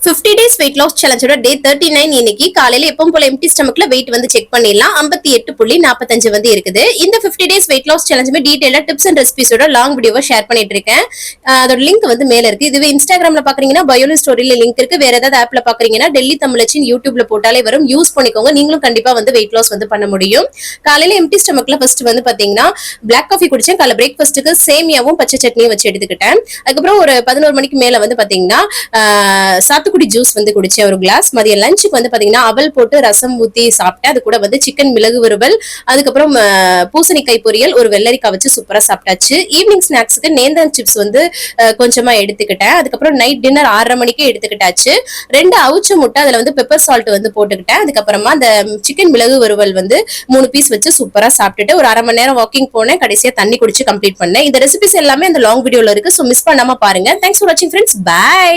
50 days weight loss challenge டே 39 இன்னைக்கு காலையில எப்பவும் போல எம்டி ஸ்டமக்ல வெயிட் வந்து செக் பண்ணிடலாம். 58.45 வந்து இருக்குது. இந்த 50 days weight loss challenge டீடைலா டிப்ஸ் அண்ட் ரெசிபிஸோட லாங் வீடியோவை ஷேர் பண்ணிட்டு இருக்கேன். அதோட லிங்க் வந்து மேல இருக்கு. இதுவே இன்ஸ்டாகிராம்ல பாக்குறீங்கன்னா பயோலி ஸ்டோரியில லிங்க் இருக்கு. வேற ஏதாவது ஆப்ல பாக்குறீங்கன்னா டெல்லி தமிழச்சின் யூடியூப்ல போட்டாலே வரும். யூஸ் பண்ணிக்கோங்க. நீங்களும் கண்டிப்பா வந்து வெயிட் லாஸ் வந்து பண்ண முடியும். காலையில எம்டி ஸ்டமக்ல ஃபர்ஸ்ட் வந்து பாத்தீங்கன்னா பிளாக் காஃபி குடிச்சேன். காலைல பிரேக்ஃபாஸ்ட்டுக்கு சேமியாவும் பச்சை சட்னியும் வச்சு எடுத்துக்கிட்டேன். அதுக்கப்புறம் ஒரு 11 மணிக்கு மேல வந்து பாத்தீங்கன்னா சாத்துக்குடி ஜூஸ் வந்து குடிச்சேன் ஒரு கிளாஸ். மதியம் லஞ்சுக்கு வந்து பாத்தீங்கன்னா அவல் போட்டு ரசம் ஊத்தி சாப்பிட்டேன். அது கூட வந்து சிக்கன் மிளகு வறுவல், அதுக்கப்புறம் பூசணிக்காய் பொரியல், ஒரு வெள்ளரிக்காய் வச்சு சூப்பரா சாப்பிட்டாச்சு. ஈவினிங் ஸ்நாக்ஸுக்கு நேந்திரன் சிப்ஸ் வந்து கொஞ்சமா எடுத்துக்கிட்டேன். அதுக்கப்புறம் நைட் டின்னர் 6:30 மணிக்கு எடுத்துக்கிட்டாச்சு. 2 அவுச்ச முட்டை, அதுல வந்து பெப்பர் சால்ட் வந்து போட்டுக்கிட்டேன். அதுக்கப்புறமா அந்த சிக்கன் மிளகு வறுவல் வந்து 3 பீஸ் வச்சு சூப்பரா சாப்பிட்டுட்டு ஒரு 1/2 மணி நேரம் வாக்கிங் போனேன். கடைசியா தண்ணி குடிச்சு கம்ப்ளீட் பண்ணேன். இந்த ரெசிபிஸ் எல்லாமே அந்த லாங் வீடியோல இருக்கு. சோ மிஸ் பண்ணாம பாருங்க. தேங்க்ஸ் ஃபார் வாட்சிங் ஃப்ரெண்ட்ஸ். பை.